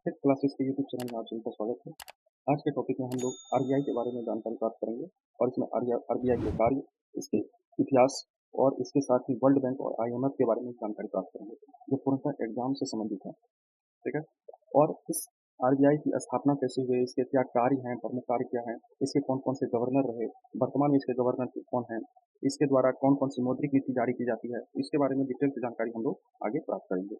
Take classes के YouTube channel में आप सभी का स्वागत है। आज के टॉपिक में हम लोग आरबीआई के बारे में जानकारी प्राप्त करेंगे और इसमें आरबीआई के कार्य, इसके इतिहास और इसके साथ ही वर्ल्ड बैंक और आईएमएफ के बारे में जानकारी प्राप्त करेंगे, जो पूर्णतः एग्जाम से संबंधित है। ठीक है। और इस आरबीआई की स्थापना कैसे हुई, इसके क्या कार्य हैं, प्रमुख कार्य क्या हैं, इसके कौन कौन से गवर्नर रहे, वर्तमान में इसके गवर्नर कौन हैं, इसके द्वारा कौन कौन सी मौद्रिक नीति जारी की जाती है, इसके बारे में डिटेल से जानकारी हम लोग आगे प्राप्त करेंगे।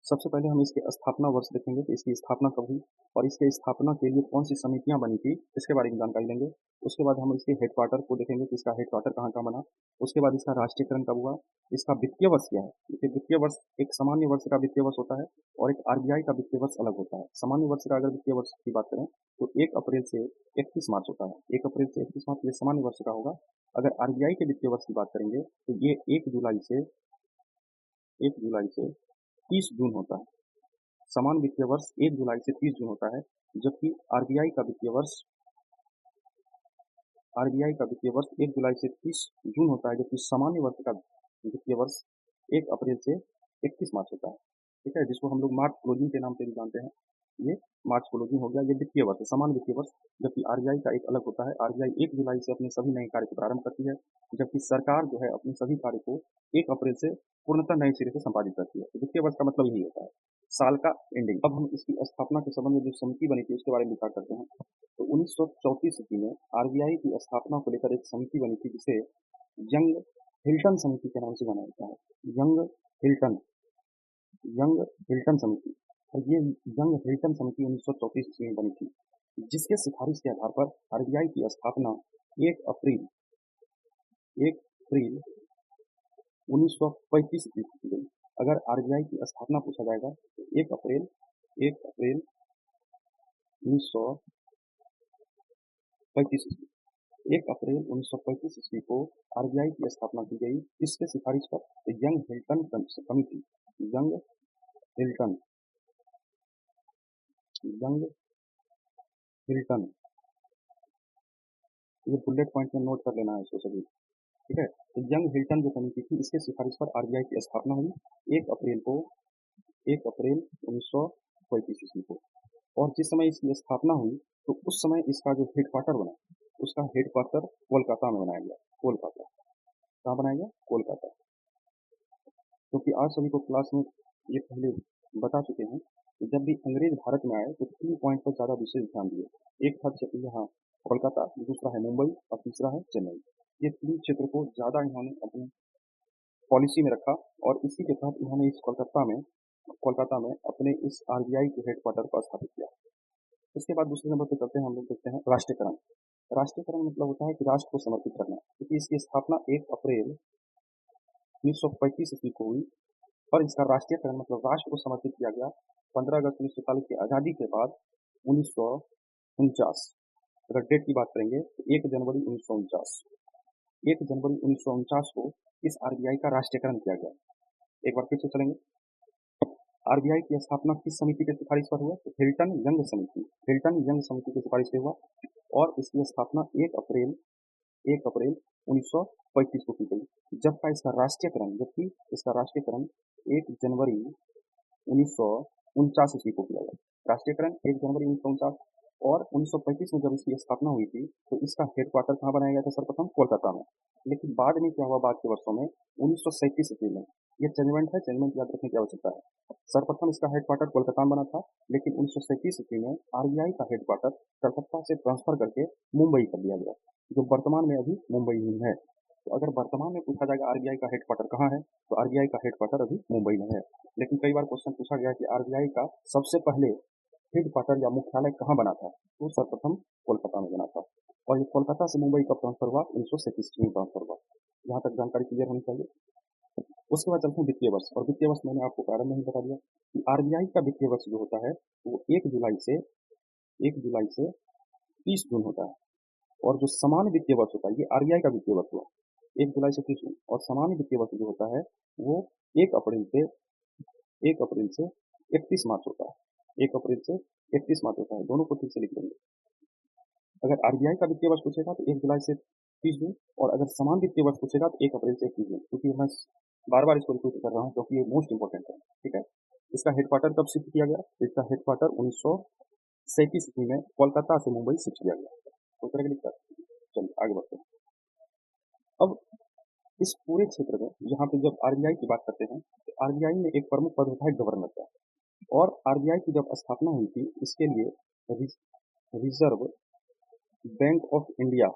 सबसे पहले हम इसके स्थापना वर्ष देखेंगे कि इसकी स्थापना कब हुई और इसके स्थापना के लिए कौन सी समितियां बनी थी, इसके बारे में जानकारी लेंगे। उसके बाद हम इसके हेडक्वार्टर को देखेंगे कि इसका हेडक्वार्टर कहाँ कहाँ बना। उसके बाद इसका राष्ट्रीयकरण कब हुआ, इसका वित्तीय वर्ष क्या है। देखिए, वित्तीय वर्ष एक सामान्य वर्ष का वित्तीय वर्ष होता है और एक आरबीआई का वित्तीय वर्ष अलग होता है। सामान्य वर्ष का अगर वित्तीय वर्ष की बात करें तो 1 अप्रैल से 31 मार्च होता है। 1 अप्रैल से 31 मार्च ये सामान्य वर्ष का होगा। अगर आरबीआई के वित्तीय वर्ष की बात करेंगे तो ये 1 जुलाई से 30 जून होता है। समान वित्तीय वर्ष 1 जुलाई से 30 जून होता है, जबकि आरबीआई का वित्तीय वर्ष 1 जुलाई से 30 जून होता है, जबकि सामान्य वर्ष का वित्तीय वर्ष 1 अप्रैल से 31 मार्च होता है। ठीक है, जिसको हम लोग मार्च क्लोजिंग के नाम से भी जानते हैं। ये मार्च क्लोजिंग हो गया, ये वित्तीय वर्ष, सामान्य वित्तीय वर्ष। जबकि आरबीआई का एक अलग होता है। आरबीआई 1 जुलाई से अपने सभी नए कार्य को प्रारंभ करती है, जबकि सरकार जो है अपने सभी कार्य को 1 अप्रैल से पूर्णतः नए सिरे से संपादित करती है। तो वित्तीय वर्ष का मतलब यही होता है, साल का एंडिंग। अब हम इसकी स्थापना के संबंध में जो समिति बनी थी उसके बारे में विचार करते हैं। तो 1934 ईस्वी में आरबीआई की स्थापना को लेकर एक समिति बनी थी, जिसे यंग हिल्टन समिति के नाम से जाना जाता है। हिल्टन यंग हिल्टन समिति। और ये यंग हिल्टन समिति 1934 ईस्वी में बनी थी, जिसके सिफारिश के आधार पर आरबीआई की स्थापना 1 अप्रैल 1935 ईस्वी को की गई। अगर आरबीआई की स्थापना पूछा जाएगा तो 1 अप्रैल 1935 ईस्वी 1 अप्रैल 1935 ईस्वी को आरबीआई की स्थापना की गई। किसके सिफारिश पर? तो young Hilton committee, young Hilton young Hilton ये बुलेट पॉइंट में नोट कर लेना है इसको सभी। ठीक है, तो यंग हिल्टन जो कमिटी थी, इसके सिफारिश पर आरबीआई की स्थापना हुई 1 अप्रैल 1935 ईस्वी को। और जिस समय इसकी स्थापना हुई तो उस समय इसका जो हेडक्वार्टर बना, उसका हेडक्वार्टर कोलकाता में बनाया गया। कोलकाता कहाँ बनाया गया? कोलकाता। क्योंकि आज सभी को क्लास में ये पहले बता चुके हैं कि जब भी अंग्रेज भारत में आए तो 3 पॉइंट पर ज़्यादा विशेष ध्यान दिए। एक था यहाँ कोलकाता, दूसरा है मुंबई और तीसरा है चेन्नई। ये 3 क्षेत्र को ज़्यादा इन्होंने अपनी पॉलिसी में रखा और इसी के तहत इन्होंने इस कोलकाता में अपने इस आरबीआई के हेडक्वार्टर को स्थापित किया। इसके बाद दूसरे नंबर पर चलते हैं, हम लोग देखते हैं राष्ट्रीयकरण। राष्ट्रीयकरण मतलब होता है कि राष्ट्र को समर्पित करना, क्योंकि इसकी स्थापना 1 अप्रैल 1935 ईस्वी को हुई और इसका राष्ट्रीयकरण मतलब राष्ट्र को समर्पित किया गया 15 अगस्त 1940 की आज़ादी के बाद 1949। अगर डेट की बात करेंगे तो 1 जनवरी 1949, 1 जनवरी 1949 को इस आरबीआई का राष्ट्रीयकरण किया गया। एक बार फिर से चलेंगे, आरबीआई की स्थापना किस समिति के सिफारिश पर हुआ? तो हिल्टन यंग समिति की सिफारिश से हुआ और इसकी स्थापना 1 अप्रैल 1935 को की गई। जबकि इसका राष्ट्रीयकरण 1 जनवरी 1949 ईस्वी को किया गया। राष्ट्रीयकरण 1 जनवरी 1949 और 1935 में जब इसकी स्थापना हुई थी तो इसका हेडक्वार्टर कहाँ बनाया गया था? सर्वप्रथम कोलकाता में। लेकिन बाद में क्या हुआ? बाद के वर्षों में 1937 ईस्वी में, ये चेंजमेंट है, चेंजमेंट याद रखने की आवश्यकता है। सर्वप्रथम इसका हेडक्वार्टर कोलकाता में बना था, लेकिन 1937 ईस्वी में आरबीआई का हेडक्वार्टर कलकत्ता से ट्रांसफर करके मुंबई कर दिया गया, जो वर्तमान में अभी मुंबई में है। तो अगर वर्तमान में पूछा जाएगा आरबीआई का हेडक्वार्टर कहाँ है, तो आरबीआई का हेडक्वार्टर अभी मुंबई में है। लेकिन कई बार क्वेश्चन पूछा गया कि आरबीआई का सबसे पहले हेडक्वार्टर या मुख्यालय कहाँ बना था, तो सर्वप्रथम कोलकाता में बना था। और ये कोलकाता से मुंबई कब ट्रांसफर हुआ? 1937 में ट्रांसफर हुआ। यहाँ तक जानकारी क्लियर होनी चाहिए। उसके बाद चलते हैं वित्तीय वर्ष। और वित्तीय वर्ष मैंने आपको प्रारंभ में ही बता दिया कि आरबीआई का वित्तीय वर्ष जो होता है वो 1 जुलाई से 30 जून होता है। और जो सामान्य वित्तीय वर्ष होता है, ये आरबीआई का वित्तीय वर्ष हुआ 1 जुलाई से 30 जून, और सामान्य वित्तीय वर्ष जो होता है वो 1 अप्रैल से 31 मार्च होता है। 1 अप्रैल से 31 मार्च होता है, दोनों को ठीक से लिख लेंगे। अगर आरबीआई का वित्तीय वर्ष पूछेगा तो 1 जुलाई से 30 जून, और अगर समान वित्तीय वर्ष पूछेगा तो 1 अप्रैल से 31 जून। क्योंकि मैं बार बार इसको रिपीट कर रहा हूँ क्योंकि ये मोस्ट इंपॉर्टेंट है। ठीक है, इसका हेडक्वार्टर कब शिफ्ट किया गया? इसका हेडक्वार्टर 1937 ईस्वी में कोलकाता से मुंबई शिफ्ट किया गया। कोई तरह की दिक्कत? चलिए आगे बढ़ते हैं। अब इस पूरे क्षेत्र में यहाँ पे जब आरबीआई की बात करते हैं तो आरबीआई में एक प्रमुख पद होता है गवर्नर का। और आरबीआई की जब स्थापना हुई थी इसके लिए reserve bank of India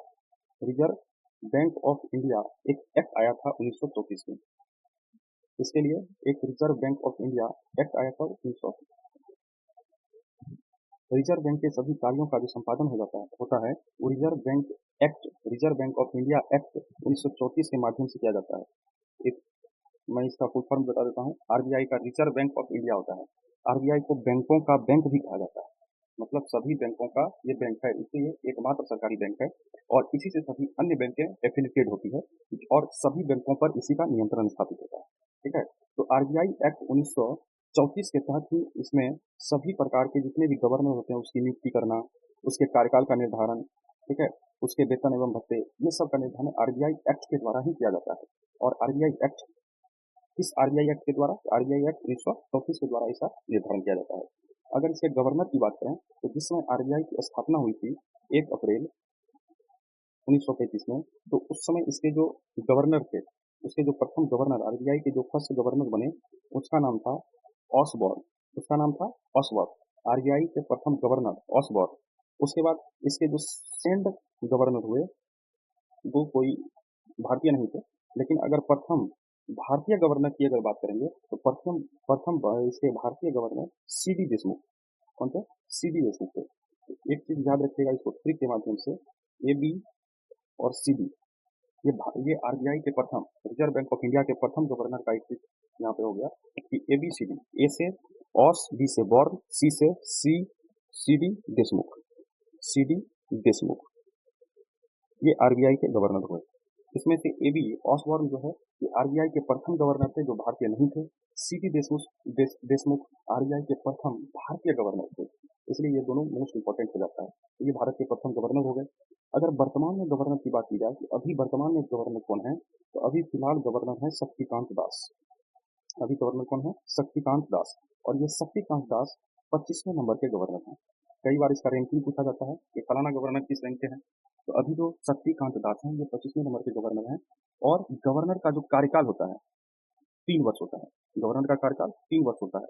reserve bank of India एक एक्ट आया था 1934 में। इसके लिए एक reserve bank of India act आया था 19। रिजर्व बैंक के सभी कार्यों का जो संपादन होता है वो reserve bank of India act 1934 के माध्यम से किया जाता है। एक मैं इसका फुल फॉर्म बता देता हूँ। आरबीआई का रिजर्व बैंक ऑफ इंडिया होता है। आरबीआई को बैंकों का बैंक भी कहा जाता है, मतलब सभी बैंकों का ये बैंक है, इसलिए एकमात्र सरकारी बैंक है और इसी से सभी अन्य बैंकें एफिलिएटेड होती है और सभी बैंकों पर इसी का नियंत्रण स्थापित होता है। ठीक है, तो आरबीआई एक्ट 1934 के तहत ही इसमें सभी प्रकार के जितने भी गवर्नर होते हैं उसकी नियुक्ति करना, उसके कार्यकाल का निर्धारण, ठीक है, उसके वेतन एवं भत्ते, ये सब का निर्धारण आरबीआई एक्ट के द्वारा ही किया जाता है। और आरबीआई एक्ट इस आरबीआई एक्ट के द्वारा आरबीआई एक्ट 1934 के द्वारा इसका निर्धारण किया जाता है। अगर इसके गवर्नर की बात करें तो जिस समय आरबीआई की स्थापना हुई थी 1 अप्रैल 1935 में, तो उस समय इसके जो गवर्नर थे, उसके जो प्रथम गवर्नर आरबीआई के जो फर्स्ट गवर्नर बने उसका नाम था ऑसबॉर्न। उसका नाम था ऑसबॉर्न। आरबीआई के प्रथम गवर्नर ऑसबॉर्न। उसके बाद इसके जो सेकंड गवर्नर हुए वो कोई भारतीय नहीं थे, लेकिन अगर प्रथम भारतीय गवर्नर की अगर बात करेंगे तो प्रथम प्रथम इसके भारतीय गवर्नर सीडी देशमुख। कौन थे? सीडी देशमुख थे। तो एक चीज याद रखिएगा इसको ट्रिक के माध्यम से, ए बी और सीडी, ये आरबीआई के प्रथम रिजर्व बैंक ऑफ इंडिया के प्रथम गवर्नर का एक ट्रिक यहाँ पे हो गया कि ए बी सी डी। ए से ऑस, बी से बॉर्न, सी से सीडी देशमुख। सीडी देशमुख ये आरबीआई के गवर्नर हुए। इसमें से ए बी ऑसबॉर्न जो है ये आरबीआई के प्रथम गवर्नर थे जो भारतीय नहीं थे। सीडी देशमुख आरबीआई के प्रथम भारतीय गवर्नर थे, इसलिए ये दोनों मोस्ट इंपॉर्टेंट हो जाता है। तो ये भारत के प्रथम गवर्नर हो गए। अगर वर्तमान में गवर्नर की बात की जाए कि अभी वर्तमान में गवर्नर कौन है, तो अभी फिलहाल गवर्नर है शक्तिकांत दास। अभी गवर्नर कौन है? शक्तिकांत दास। और ये शक्तिकांत दास 25वें नंबर के गवर्नर हैं। कई बार इसका रैंकिंग पूछा जाता है कि फलाना गवर्नर किस रैंक के हैं, तो अभी जो शक्तिकांत दास हैं ये 25वें नंबर के गवर्नर हैं। और गवर्नर का जो कार्यकाल होता है 3 वर्ष होता है। गवर्नर का कार्यकाल 3 वर्ष होता है।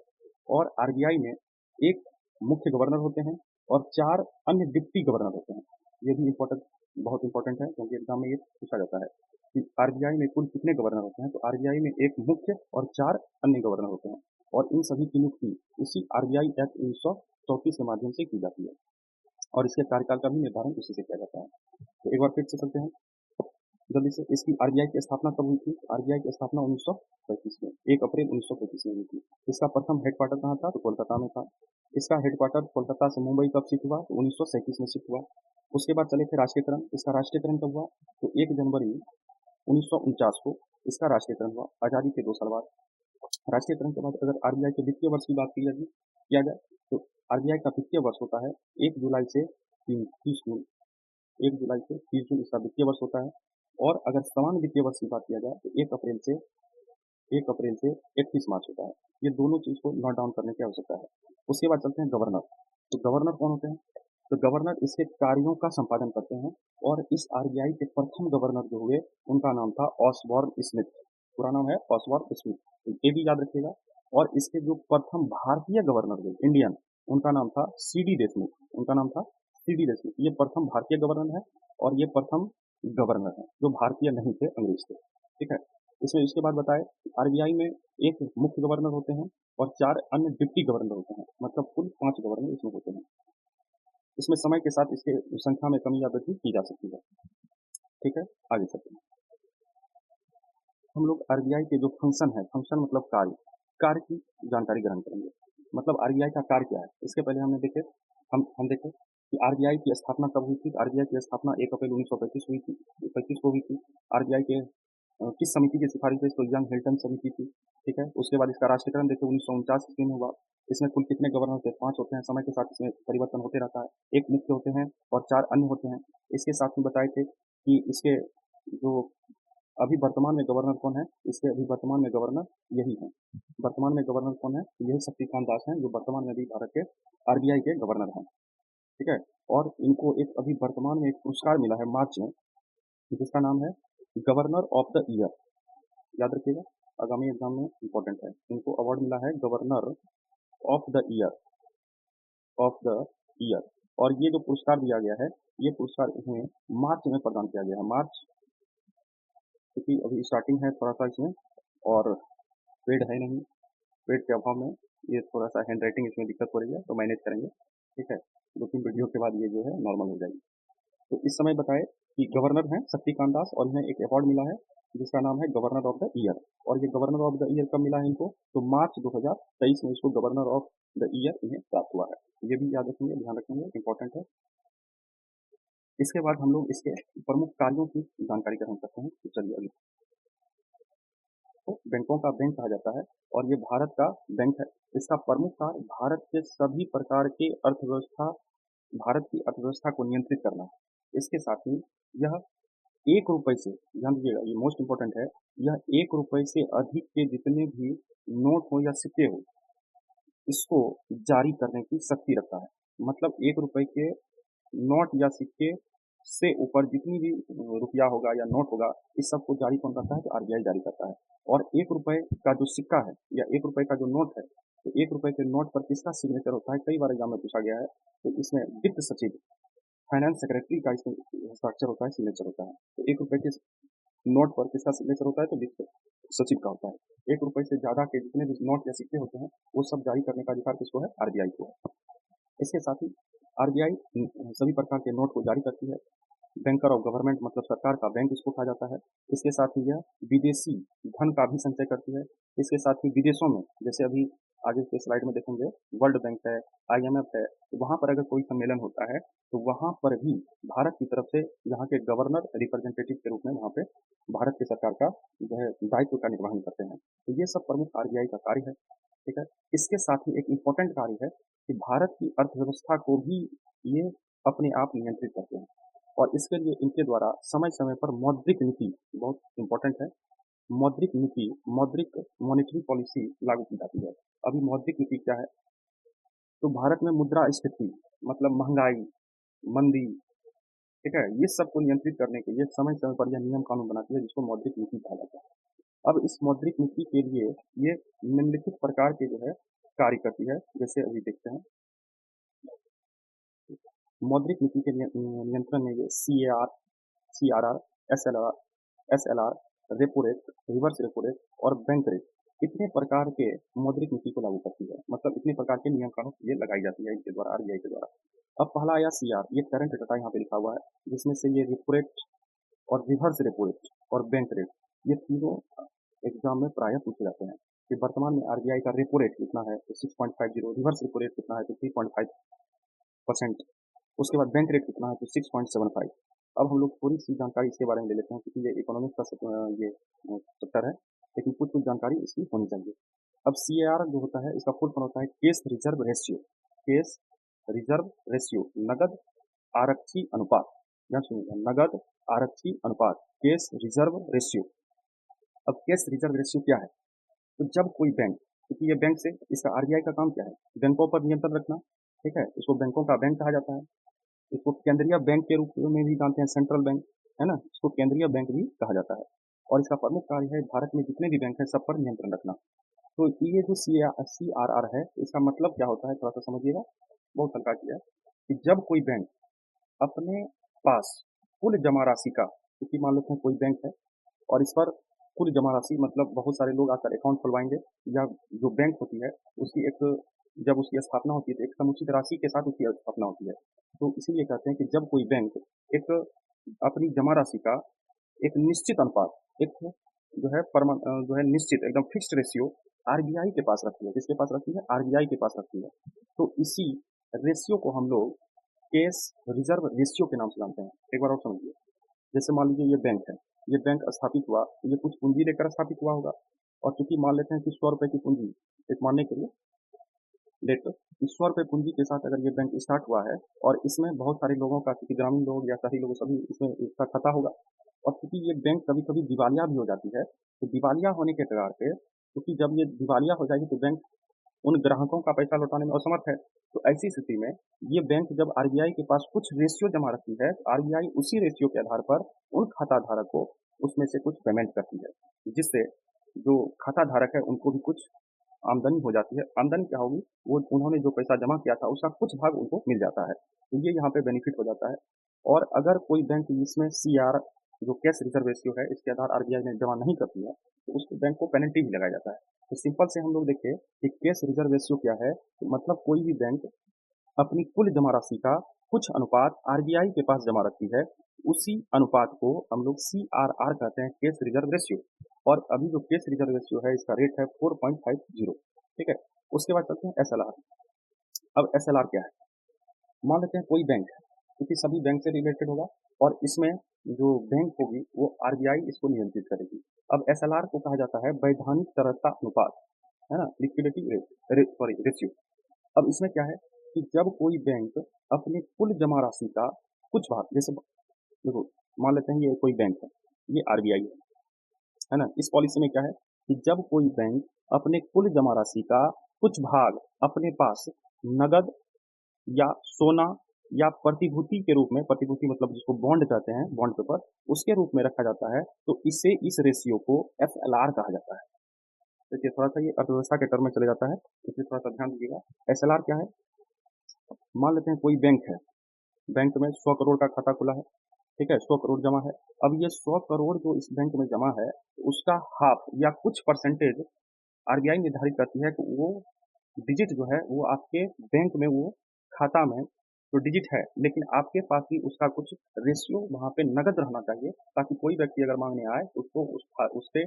और आरबीआई में एक मुख्य गवर्नर होते हैं और 4 अन्य डिप्टी गवर्नर होते हैं। ये भी इम्पोर्टेंट, बहुत इंपॉर्टेंट है क्योंकि एग्जाम में ये पूछा जाता है कि आरबीआई में कुल कितने गवर्नर होते हैं। तो आरबीआई में एक मुख्य और 4 अन्य गवर्नर होते हैं और इन सभी की नियुक्ति इसी आरबीआई एक्ट 1934 के माध्यम से की जाती है और इसके कार्यकाल का भी निर्धारण उसी से किया जाता है। तो एक बार फिर से चलते हैं जल्दी से। इसकी आरबीआई की स्थापना कब हुई थी? आरबीआई की स्थापना 1935 में 1 अप्रैल 1935 में हुई थी। इसका प्रथम हेडक्वार्टर कहाँ था? तो कोलकाता में था। इसका हेडक्वार्टर कोलकाता से मुंबई कब शिफ्ट हुआ? तो 1937 में शिफ्ट हुआ। उसके बाद चले थे राष्ट्रीयकरण। इसका राष्ट्रीयकरण कब हुआ? तो 1 जनवरी 1949 को इसका राष्ट्रीयकरण हुआ, आज़ादी के 2 साल बाद। राष्ट्रीयकरण के बाद अगर आरबीआई के वित्तीय वर्ष की बात किया जाए तो आरबीआई का वित्तीय वर्ष होता है 1 जुलाई से 30 जून। 1 जुलाई से 30 जून इसका वित्तीय वर्ष होता है। और अगर समान वित्तीय वर्ष की बात किया जाए तो 1 अप्रैल से 31 मार्च होता है। ये दोनों चीज को नोट डाउन करने की आवश्यकता है। उसके बाद चलते हैं गवर्नर। तो गवर्नर कौन होते हैं? तो गवर्नर इसके कार्यों का संपादन करते हैं और इस आरबीआई के प्रथम गवर्नर जो हुए उनका नाम था ऑसबॉर्न स्मिथ। पूरा नाम है ऑसबॉर्न स्मिथ, तो ये भी याद रखिएगा। और इसके जो प्रथम भारतीय गवर्नर हुए इंडियन, उनका नाम था सीडी देशमुख। उनका नाम था सीडी देशमुख। ये प्रथम भारतीय गवर्नर है और ये प्रथम गवर्नर है जो भारतीय नहीं थे, अंग्रेज थे। ठीक है, इसमें इसके बाद बताए आरबीआई में एक मुख्य गवर्नर होते हैं और 4 अन्य डिप्टी गवर्नर होते हैं, मतलब कुल 5 गवर्नर इसमें होते हैं। इसमें समय के साथ इसके संख्या में कमी या वृद्धि की जा सकती है। ठीक है, आगे चलते हैं। हम लोग आरबीआई के जो फंक्शन है, फंक्शन मतलब कार्य की जानकारी ग्रहण करेंगे। मतलब आरबीआई का कार्य क्या है। इसके पहले हमने देखे हम देखे कि आरबीआई की स्थापना कब हुई थी। आरबीआई की स्थापना 1 अप्रैल 1935 हुई थी, 25 को हुई थी। आरबीआई के किस समिति की सिफारिश है? तो यंग हिल्टन समिति थी। ठीक है, उसके बाद इसका राष्ट्रीयकरण देखे 1949 ईस्वी में हुआ। इसमें कुल कितने गवर्नर होते हैं? 5 होते हैं। समय के साथ इसमें परिवर्तन होते रहता है। एक मुख्य होते हैं और 4 अन्य होते हैं। इसके साथ में बताए थे कि इसके जो अभी वर्तमान में गवर्नर कौन है? इसके अभी वर्तमान में गवर्नर यही है। वर्तमान में गवर्नर कौन है? यही शक्तिकांत दास हैं, जो वर्तमान में अभी भारत के आरबीआई के गवर्नर हैं। ठीक है। और इनको एक अभी वर्तमान में एक पुरस्कार मिला है मार्च में, जिसका नाम है गवर्नर ऑफ द ईयर। याद रखिएगा, आगामी एग्जाम में इंपॉर्टेंट है। इनको अवार्ड मिला है governor of the year, of the year. और ये जो पुरस्कार दिया गया है, ये पुरस्कार इन्हें मार्च में प्रदान किया गया है। मार्च, क्योंकि अभी स्टार्टिंग है थोड़ा सा इसमें, और पेड है नहीं, पेड के अभाव में ये थोड़ा सा हैंड राइटिंग इसमें दिक्कत हो रही है, तो मैनेज करेंगे। ठीक है, 2-3 वीडियो के बाद ये जो है नॉर्मल हो जाएगी। तो इस समय बताए कि गवर्नर हैं शक्तिकांत दास, और इन्हें एक अवार्ड मिला है जिसका नाम है गवर्नर ऑफ द ईयर। और ये गवर्नर ऑफ द ईयर कब मिला है इनको? तो मार्च 2023 में इसको गवर्नर ऑफ द ईयर इन्हें प्राप्त हुआ है। ये भी याद रखेंगे, ध्यान रखेंगे, इंपॉर्टेंट है। इसके बाद हम लोग इसके प्रमुख कार्यों की जानकारी ग्रहण करते हैं। तो चलिए अगले। तो बैंकों का बैंक कहा जाता है, और ये भारत का बैंक है। इसका प्रमुख कार्य भारत के सभी प्रकार के अर्थव्यवस्था, भारत की अर्थव्यवस्था को नियंत्रित करना है। इसके साथ ही यह 1 रुपए से, ध्यान दीजिएगा ये मोस्ट इंपॉर्टेंट है, यह 1 रुपए से अधिक के जितने भी नोट हो या सिक्के हो, इसको जारी करने की शक्ति रखता है। मतलब 1 रुपए के नोट या सिक्के से ऊपर जितनी भी रुपया होगा या नोट होगा, इस सब को जारी कौन करता है? तो आरबीआई जारी करता है। और 1 रुपए का जो सिक्का है या 1 रुपए का जो नोट है, तो 1 रुपए के नोट पर किसका सिग्नेचर होता है? कई बार एग्जाम में पूछा गया है। तो इसमें वित्त सचिव, फाइनेंस सेक्रेटरी का इसमें हस्ताक्षर होता है, सिग्नेचर होता है। तो 1 रुपए के नोट पर किसका सिग्नेचर होता है? तो वित्त सचिव का होता है। 1 रुपए से ज्यादा के जितने भी नोट या सिक्के होते हैं, वो सब जारी करने का अधिकार किसको है? आरबीआई को है। इसके साथ ही आरबीआई सभी प्रकार के नोट को जारी करती है। बैंकर ऑफ गवर्नमेंट, मतलब सरकार का बैंक इसको कहा जाता है। इसके साथ ही यह विदेशी धन का भी संचय करती है। इसके साथ ही विदेशों में, जैसे अभी आगे के स्लाइड में देखेंगे, वर्ल्ड बैंक है, आईएमएफ है, तो वहां पर अगर कोई सम्मेलन होता है, तो वहां पर भी भारत की तरफ से यहाँ के गवर्नर रिप्रेजेंटेटिव के रूप में वहां पे भारत की सरकार का जो है दायित्व का निर्वहन करते हैं। तो ये सब प्रमुख आरबीआई का कार्य है। ठीक है। इसके साथ ही एक इम्पोर्टेंट कार्य है कि भारत की अर्थव्यवस्था को भी ये अपने आप नियंत्रित करते हैं। और इसके लिए इनके द्वारा समय समय पर मौद्रिक नीति, बहुत इंपॉर्टेंट है, मौद्रिक नीति, मौद्रिक मॉनेटरी पॉलिसी लागू की जाती है। अभी मौद्रिक नीति क्या है? तो भारत में मुद्रास्फीति, मतलब महंगाई, मंदी, ठीक है, ये सब को नियंत्रित करने के लिए समय समय पर यह नियम कानून बनाती है, जिसको मौद्रिक नीति कहा जाता है। अब इस मौद्रिक नीति के लिए ये निम्नलिखित प्रकार के जो है कार्य करती है। जैसे अभी देखते हैं, मौद्रिक नीति के नियंत्रण में ये CRR, SLR, repo rate, reverse repo rate और बैंक रेट, इतने प्रकार के मौद्रिक नीति को लागू करती है। मतलब इतने प्रकार के नियम कानून ये लगाई जाती है इनके द्वारा, आरबीआई के द्वारा। अब पहला आया CR, ये करंट डाटा यहाँ पे लिखा हुआ है, जिसमें से ये रेपो रेट और रिवर्स रेपो रेट और बैंक रेट, ये तीनों एग्जाम में प्रायः पूछे जाते हैं। कि वर्तमान में आरबीआई का रेपो रेट कितना है? तो 6.50। रिवर्स रेपो रेट कितना है? तो 3.5%। उसके बाद बैंक रेट कितना है? तो 6.75। अब हम लोग थोड़ी सी जानकारी इसके बारे में ले लेते हैं, क्योंकि ये इकोनॉमिक्स का ये चैप्टर है, लेकिन कुछ कुछ जानकारी इसकी होनी चाहिए। अब CAR जो होता है, इसका फुल फॉर्म होता है case reserve ratio. Case reserve ratio, नगद आरक्षी अनुपात। या सुनिए, नगद आरक्षी अनुपात, केस रिजर्व रेशियो। अब केस रिजर्व रेशियो क्या है? तो जब कोई बैंक, क्योंकि ये बैंक से, इसका आरबीआई का काम क्या है? बैंकों पर नियंत्रण रखना। ठीक है, इसको बैंकों का बैंक कहा जाता है। इसको केंद्रीय बैंक के रूप में भी जानते हैं, सेंट्रल बैंक, है ना, इसको केंद्रीय बैंक भी कहा जाता है। और इसका प्रमुख कार्य है भारत में जितने भी बैंक हैं सब पर नियंत्रण रखना। तो ये जो CRR है, इसका मतलब क्या होता है, थोड़ा सा समझिएगा, बहुत हल्का किया है। कि जब कोई बैंक अपने पास कुल जमा राशि का, क्योंकि मान लेते हैं कोई बैंक है और इस पर कुल जमा राशि, मतलब बहुत सारे लोग आकर अकाउंट खुलवाएंगे, या जो बैंक होती है उसकी एक, जब उसकी स्थापना होती है तो एक समुचित राशि के साथ उसकी स्थापना होती है। तो इसीलिए कहते हैं कि जब कोई बैंक एक अपनी जमा राशि का एक निश्चित अनुपात, एक जो है जो है निश्चित एकदम फिक्स्ड रेशियो आरबीआई के पास रखती है। किसके पास रखती है? आरबीआई के पास रखती है। तो इसी रेशियो को हम लोग केस रिजर्व रेशियो के नाम से जानते हैं। एक बार और समझिए, जैसे मान लीजिए ये बैंक है, ये बैंक स्थापित हुआ, ये कुछ पूंजी लेकर स्थापित हुआ होगा। और चूंकि मान लेते हैं कि 100 रुपए की पूंजी, एक मानने के लिए लेट, 100 रुपए पूंजी के साथ अगर ये बैंक स्टार्ट हुआ है, और इसमें बहुत सारे लोगों का, क्योंकि ग्रामीण लोग या शहरी लोग सभी इसमें इसका खाता होगा, और क्योंकि ये बैंक कभी कभी दिवालिया भी हो जाती है, तो दिवालिया होने के कगार पे, क्योंकि जब ये दिवालिया हो जाएगी तो बैंक उन ग्राहकों का पैसा लौटाने में असमर्थ है। तो ऐसी स्थिति में ये बैंक जब आरबीआई के पास कुछ रेशियो जमा रखती है, तो आरबीआई उसी रेशियो के आधार पर उन खाता धारक को उसमें से कुछ पेमेंट करती है, जिससे जो खाता धारक है उनको भी कुछ आमदनी हो जाती है। आमदनी क्या होगी, वो उन्होंने जो पैसा जमा किया था उसका कुछ भाग उनको मिल जाता है, तो ये यहाँ पे बेनिफिट हो जाता है। और अगर कोई बैंक इसमें सीआर जो कैश रिजर्व रेशियो है इसके आधार आरबीआई ने जमा नहीं करती है, तो उस बैंक को पेनल्टी भी लगाया जाता है। तो सिंपल से हम लोग देखें कि कैश रिजर्व रेशियो क्या है, तो मतलब कोई भी बैंक अपनी कुल जमा राशि का कुछ अनुपात आरबीआई के पास जमा रखती है, उसी अनुपात को हम लोग सीआरआर कहते हैं, कैश रिजर्व रेशियो। और अभी जो कैश रिजर्व रेशियो है इसका रेट है 4.50। ठीक है। उसके बाद चलते हैं एसएलआर। अब एसएलआर क्या है, मान लेते हैं कोई बैंक है, क्योंकि सभी बैंक से रिलेटेड होगा और इसमें जो बैंक होगी वो आरबीआई इसको नियंत्रित करेगी। अब एसएलआर को कहा जाता है वैधानिक तरलता अनुपात, है ना, लिक्विडिटी रेशियो। अब इसमें क्या है कि जब कोई बैंक अपनी कुल जमा राशि का कुछ भाग, जैसे देखो मान लेते हैं ये कोई बैंक है, ये आरबीआई है ना, इस पॉलिसी में क्या है कि जब कोई बैंक अपने कुल जमा राशि का कुछ भाग अपने पास नगद या सोना या प्रतिभूति के रूप में, प्रतिभूति मतलब जिसको बॉन्ड कहते हैं, बॉन्ड पेपर, उसके रूप में रखा जाता है, तो इससे इस रेशियो को एसएलआर कहा जाता है। देखिए थोड़ा सा ये अर्थव्यवस्था के टर्म में चले जाता है, इसलिए थोड़ा सा ध्यान दीजिएगा। एसएलआर क्या है, मान लेते हैं कोई बैंक है, बैंक में 100 करोड़ का खाता खुला है, ठीक है, 100 करोड़ जमा है। अब ये 100 करोड़ जो इस बैंक में जमा है, उसका हाफ या कुछ परसेंटेज आरबीआई निर्धारित करती है कि वो डिजिट जो है वो आपके बैंक में, वो खाता में जो डिजिट है, लेकिन आपके पास भी उसका कुछ रेशियो वहाँ पे नगद रहना चाहिए, ताकि कोई व्यक्ति अगर मांगने आए तो उसको उससे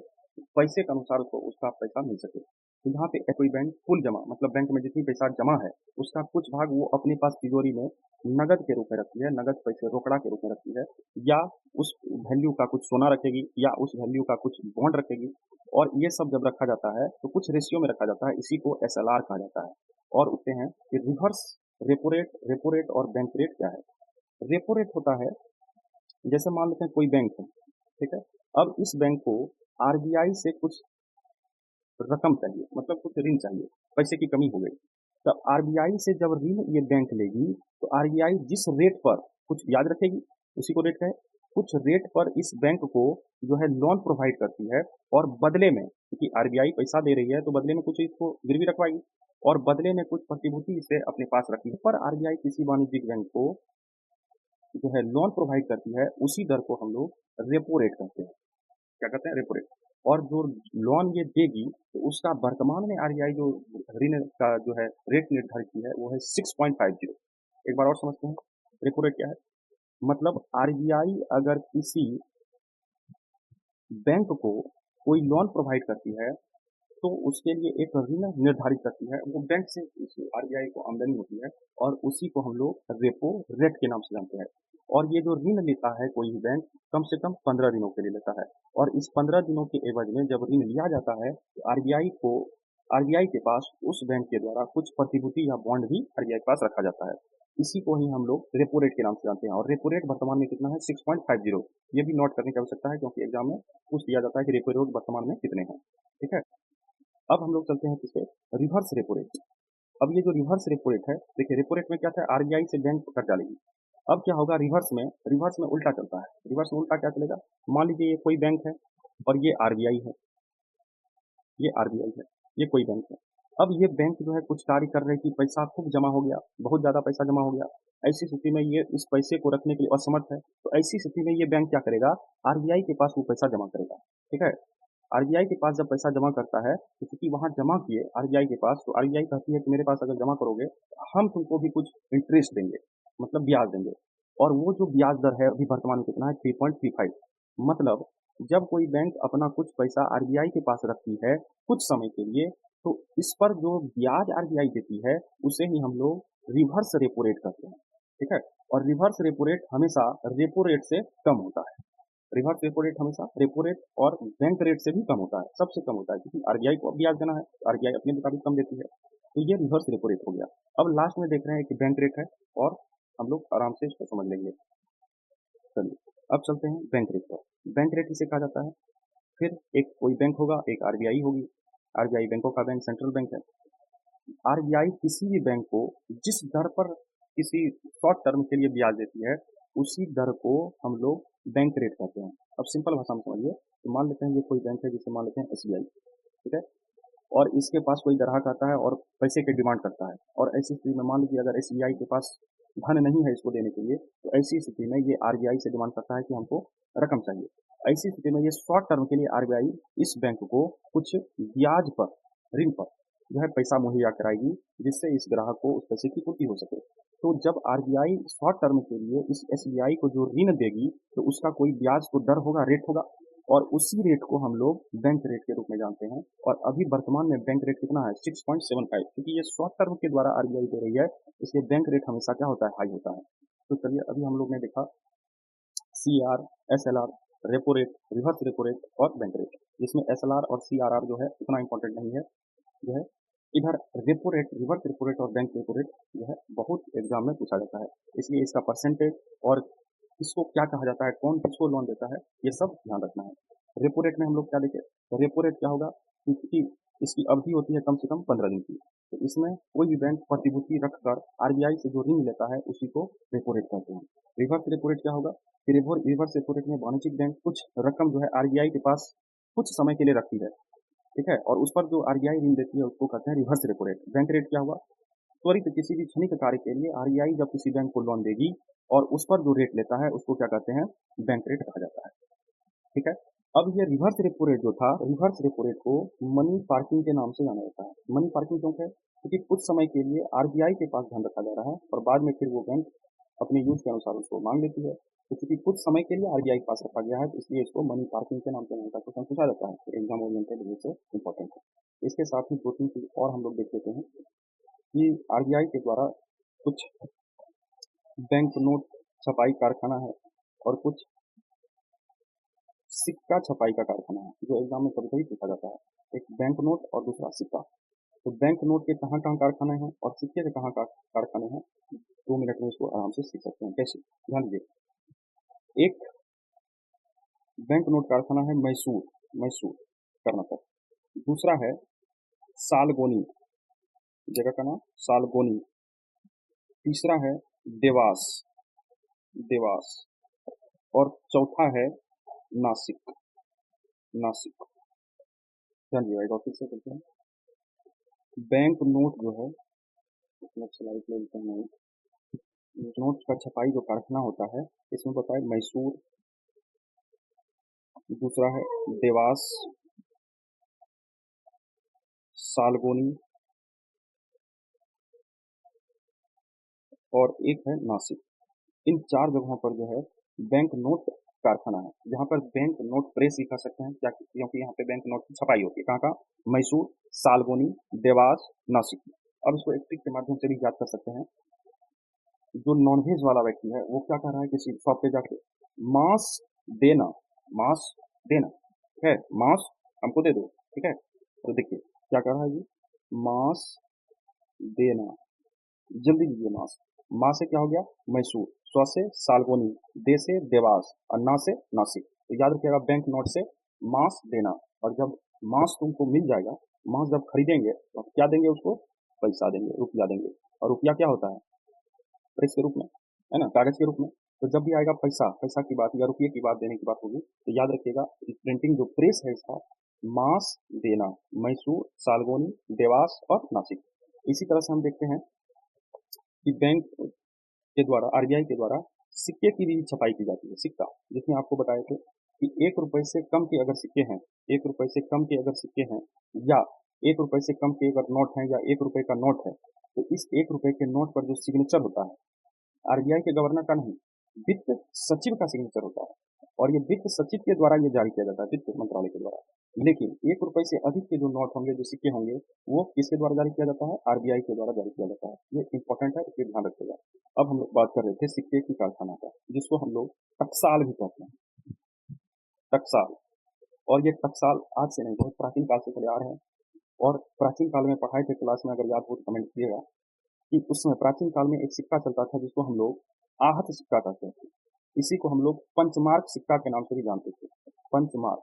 पैसे के अनुसार उसको उसका पैसा मिल सके। तो यहाँ पे कोई बैंक कुल जमा मतलब बैंक में जितनी पैसा जमा है उसका कुछ भाग वो अपने पास तिजोरी में नगद के रूप में रखती है, नगद पैसे रोकड़ा के रूप में रखती है, या उस वैल्यू का कुछ सोना रखेगी या उस वैल्यू का कुछ बॉन्ड रखेगी। और ये सब जब रखा जाता है तो कुछ रेशियो में रखा जाता है, इसी को एसएलआर कहा जाता है। और उठते हैं कि रिवर्स रेपो रेट और बैंक रेट क्या है। रेपो रेट होता है, जैसे मान लेते हैं कोई बैंक है, ठीक है, अब इस बैंक को आरबीआई से कुछ रकम चाहिए, मतलब कुछ ऋण चाहिए, पैसे की कमी हो गई, तब आरबीआई से जब ऋण ये बैंक लेगी तो आरबीआई जिस रेट पर कुछ ब्याज रखेगी उसी को रेट कहे, कुछ रेट पर इस बैंक को जो है लोन प्रोवाइड करती है, और बदले में क्योंकि आरबीआई पैसा दे रही है तो बदले में कुछ इसको गिरवी रखवाएगी, और बदले में कुछ प्रतिभूति इसे अपने पास रखी है। पर आरबीआई किसी वाणिज्यिक बैंक को जो है लोन प्रोवाइड करती है, उसी दर को हम लोग रेपो रेट कहते हैं। क्या कहते हैं, रेपो रेट। और जो लोन ये देगी तो उसका वर्तमान में आरबीआई जो ऋण का जो है रेट निर्धारित की है वो है 6.50। एक बार और समझते हैं रेपो रेट क्या है। मतलब आरबीआई अगर किसी बैंक को कोई लोन प्रोवाइड करती है तो उसके लिए एक ऋण निर्धारित करती है, वो बैंक से आरबीआई को आमदनी होती है, और उसी को हम लोग रेपो रेट के नाम से जानते हैं। और ये जो ऋण लेता है कोई भी बैंक, कम से कम 15 दिनों के लिए लेता है, और इस 15 दिनों के एवज में जब ऋण लिया जाता है तो आरबीआई के पास उस बैंक के द्वारा कुछ प्रतिभूति या बॉन्ड भी आरबीआई के पास रखा जाता है। इसी को ही हम लोग रेपो रेट के नाम से जानते हैं, और रेपो रेट वर्तमान में कितना है, 6.50। ये भी नोट करने की आवश्यकता है क्योंकि एग्जाम में पूछ दिया जाता है कि रेपो रेट वर्तमान में कितने हैं। ठीक है। अब हम लोग चलते हैं किससे, रिवर्स रेपो रेट। अब ये जो रिवर्स रेपो रेट है, देखिए रेपो रेट में क्या था, आरबीआई से बैंक कर्जा लेगी। अब क्या होगा, रिवर्स में उल्टा चलता है। रिवर्स में उल्टा क्या चलेगा, मान लीजिए ये कोई बैंक है और ये आरबीआई है, ये आरबीआई है, ये कोई बैंक है। अब ये बैंक जो है कुछ कार्य कर रही थी, पैसा खूब जमा हो गया, बहुत ज्यादा पैसा जमा हो गया। ऐसी स्थिति में ये इस पैसे को रखने के लिए असमर्थ है, तो ऐसी स्थिति में ये बैंक क्या करेगा, आरबीआई के पास वो पैसा जमा करेगा। ठीक है। आरबीआई के पास जब पैसा जमा करता है तो क्योंकि वहां जमा किए आरबीआई के पास, तो आरबीआई कहती है कि मेरे पास अगर जमा करोगे तो हम तुमको भी कुछ इंटरेस्ट देंगे, मतलब ब्याज देंगे। और वो जो ब्याज दर है अभी वर्तमान में कितना है, 3.35। मतलब जब कोई बैंक अपना कुछ पैसा आरबीआई के पास रखती है कुछ समय के लिए, तो इस पर जो ब्याज आरबीआई देती है उसे ही हम लोग रिवर्स रेपो रेट कहते हैं। ठीक है। और रिवर्स रेपो रेट हमेशा रेपो रेट से कम होता है। रिवर्स रेपो रेट हमेशा रेपो रेट और बैंक रेट से भी कम होता है, सबसे कम होता है, क्योंकि आरबीआई को ब्याज देना है, आरबीआई अपने मुताबिक कम देती है। तो ये रिवर्स रेपो रेट हो गया। अब लास्ट में देख रहे हैं कि बैंक रेट है, और हम लोग आराम से इसको समझ लेंगे। चलिए, अब चलते हैं बैंक रेट पर। बैंक रेट किसे कहा जाता है? फिर एक कोई बैंक होगा, एक आरबीआई होगी। आरबीआई बैंकों का बैंक सेंट्रल बैंक है। आरबीआई किसी भी बैंक को जिस दर पर किसी शॉर्ट टर्म के लिए ब्याज देती है, उसी दर को हम लोग बैंक रेट कहते हैं। अब सिंपल भाषा में समझिए, तो मान लेते हैं ये कोई बैंक है जिसे मान लेते हैं एसबीआई, ठीक है। और इसके पास कोई ग्राहक आता है और पैसे की डिमांड करता है, और ऐसी स्थिति में मान लीजिए अगर एसबीआई के पास धन नहीं है इसको देने के लिए, तो ऐसी स्थिति में ये आरबीआई से डिमांड करता है कि हमको रकम चाहिए। ऐसी स्थिति में ये शॉर्ट टर्म के लिए आरबीआई इस बैंक को कुछ ब्याज पर, ऋण पर जो है पैसा मुहैया कराएगी, जिससे इस ग्राहक को उस पैसे की पूर्ति हो सके। तो जब आरबीआई शॉर्ट टर्म के लिए इस एसबीआई को जो ऋण देगी, तो उसका कोई ब्याज तो दर होगा, रेट होगा, और उसी रेट को हम लोग बैंक रेट के रूप में जानते हैं। और अभी वर्तमान में बैंक रेट कितना है? 6.75, क्योंकि ये शॉर्ट टर्म के द्वारा आरबीआई दे रही है, इसलिए बैंक रेट हमेशा क्या होता है? हाई होता है। तो चलिए अभी हम लोग ने देखा C R, S L R, repo rate, reverse repo rate और बैंक रेट, जिसमें एस एल आर और सी आर आर जो है उतना इंपॉर्टेंट नहीं है, जो है इधर repo rate, reverse repo rate और बैंक रेपो रेट जो है बहुत एग्जाम में पूछा जाता है, इसलिए इसका परसेंटेज और किसको क्या कहा जाता है, कौन किसको लोन देता है, ये सब ध्यान रखना है। रेपो रेट में हम लोग क्या देखें? रेपो रेट क्या होगा? क्योंकि इसकी अवधि होती है कम से कम 15 दिन की, तो इसमें कोई भी बैंक प्रतिभूति रखकर आरबीआई से जो ऋण लेता है उसी को रेपो रेट कहते हैं। रिवर्स रेपो रेट क्या होगा? कि रिवर्स रेपो रेट में वाणिज्यिक बैंक कुछ रकम जो है आरबीआई के पास कुछ समय के लिए रखती है, ठीक है, और उस पर जो आरबीआई ऋण देती है उसको कहते हैं reverse repo rate. Bank rate क्या हुआ? त्वरित किसी भी क्षणिक कार्य के लिए आरबीआई जब किसी बैंक को लोन देगी और उस पर जो रेट लेता है उसको क्या कहते हैं? बैंक रेट कहा जाता है, ठीक है। अब ये रिवर्स रेपो रेट जो था, रिवर्स रेपो रेट को मनी पार्किंग के नाम से जाना जाता है। मनी पार्किंग क्यों है? क्योंकि कुछ समय के लिए आरबीआई के पास धन रखा जा रहा है और बाद में फिर वो बैंक अपने यूज के अनुसार उसको मांग लेती है। तो चूंकि कुछ समय के लिए आरबीआई के पास रखा गया है, तो इसलिए इसको मनी पार्किंग के नाम से जाना क्वेश्चन पूछा जाता है, तो एग्जाम ओरिएंटेड व्यू से इंपॉर्टेंट है। इसके साथ ही दो तीन चीज और हम लोग देख लेते हैं कि आरबीआई के द्वारा कुछ बैंक नोट छपाई कारखाना है और कुछ सिक्का छपाई का कारखाना है, जो एग्जाम में कभी कभी पूछा जाता है। एक बैंक नोट और दूसरा सिक्का। तो बैंक नोट के कहाँ कहाँ कारखाने हैं और सिक्के के कहाँ कारखाने हैं, 2 मिनट में इसको आराम से सीख सकते हैं। कैसे? ध्यान दीजिए। एक बैंक नोट कारखाना है मैसूर, मैसूर कर्नाटक। दूसरा है सालगोनी, जगह का नाम सालगोनी। तीसरा है देवास, देवास। और चौथा है नासिक, नासिक। ध्यान दीजिएगा, एक और फिर से करते हैं। बैंक नोट जो है, इसमें स्लाइड ले लेते हैं। नोट का छपाई जो कारखाना होता है, इसमें बताए मैसूर, दूसरा है देवास, सालगोनी और एक है नासिक। इन चार जगहों पर जो है बैंक नोट कारखाना है, जहाँ पर बैंक नोट प्रेस ही कह सकते हैं क्या, क्योंकि यहाँ पे बैंक नोट की छपाई होती है। कहाँ कहाँ? मैसूर, सालगोनी, देवास, नासिक। अब इसको एक ट्रिक के माध्यम से भी याद कर सकते हैं। जो नॉनवेज वाला व्यक्ति है वो क्या कर रहा है? किसी शॉप पे जाके मांस देना, मांस देना है, मांस हमको दे दो, ठीक है। तो देखिए क्या कर रहा है ये, मांस देना, जल्दी दीजिए मांस। माँ से क्या हो गया? मैसूर, स्व से सालगोनी, दे से देवास और ना से नासिक। तो याद रखिएगा, बैंक नोट से मांस देना, और जब मांस तुमको मिल जाएगा, मांस जब खरीदेंगे तो आप क्या देंगे उसको? पैसा देंगे, रुपया देंगे। और रुपया क्या होता है? प्रेस के रूप में, है ना, कागज के रूप में। तो जब भी आएगा पैसा, पैसा की बात या रुपये की बात देने की बात होगी, तो याद रखिएगा प्रिंटिंग जो प्रेस है इसका, मांस देना, मैसूर, सालगोनी, देवास और नासिक। इसी तरह से हम देखते हैं कि बैंक के द्वारा, आरबीआई के द्वारा सिक्के की भी छपाई की जाती है, सिक्का, जिसमें आपको बताए थे कि 1 रुपए से कम के अगर सिक्के हैं, 1 रुपए से कम के अगर सिक्के हैं, या 1 रुपए से कम के अगर नोट हैं, या 1 रुपए का नोट है, तो इस 1 रुपए के नोट पर जो सिग्नेचर होता है, आरबीआई के गवर्नर का नहीं, वित्त सचिव का सिग्नेचर होता है, और ये वित्त सचिव के द्वारा ये जारी किया जाता है, वित्त मंत्रालय के द्वारा। लेकिन 1 रुपए से अधिक के जो नोट होंगे, जो सिक्के होंगे, वो किसके द्वारा जारी किया जाता है? आरबीआई के द्वारा जारी किया जाता है। ये इंपॉर्टेंट है, इसलिए ध्यान रखिएगा। अब हम लोग बात कर रहे थे सिक्के की कारखाना का, जिसको हम लोग टकसाल भी कहते हैं, टकसाल। और ये टकसाल आज से नहीं, बहुत प्राचीन काल से चले आ रहे हैं। और प्राचीन काल में पढ़ाई थे क्लास में, अगर याद हो तो कमेंट कीजिएगा, कि उस समय प्राचीन काल में एक सिक्का चलता था जिसको हम लोग आहत सिक्का कहते थे। इसी को हम लोग पंचमार्क सिक्का के नाम से भी जानते थे। पंचमार्क,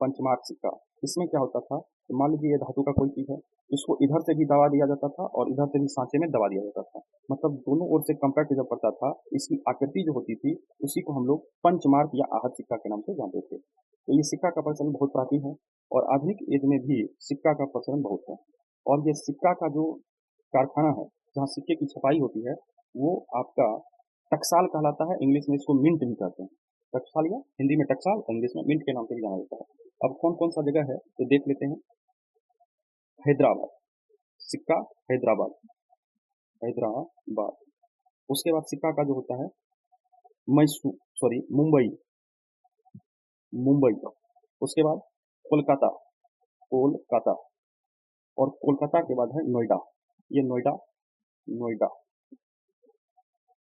पंचमार्क सिक्का। इसमें क्या होता था कि मान लीजिए ये धातु का कोई चीज है, इसको इधर से भी दबा दिया जाता था और इधर से भी सांचे में दबा दिया जाता था। मतलब दोनों ओर से कंपैक्ट जब पड़ता था, इसकी आकृति जो होती थी उसी को हम लोग पंचमार्क या आहत सिक्का के नाम से जानते थे। तो ये सिक्का का प्रचलन बहुत प्राचीन है और आधुनिक युग में भी सिक्का का प्रचलन बहुत है। और ये सिक्का का जो कारखाना है जहाँ सिक्के की छपाई होती है वो आपका टकसाल कहलाता है। इंग्लिश में इसको मिंट भी कहते हैं। टकसाल या हिंदी में टकसाल, इंग्लिश में मिंट के नाम से भी जाना जाता है। अब कौन कौन सा जगह है तो देख लेते हैं। हैदराबाद, सिक्का हैदराबाद, हैदराबाद। उसके बाद सिक्का का जो होता है मैसूर, सॉरी मुंबई, मुंबई। उसके बाद कोलकाता, कोलकाता। और कोलकाता के बाद है नोएडा, ये नोएडा, नोएडा।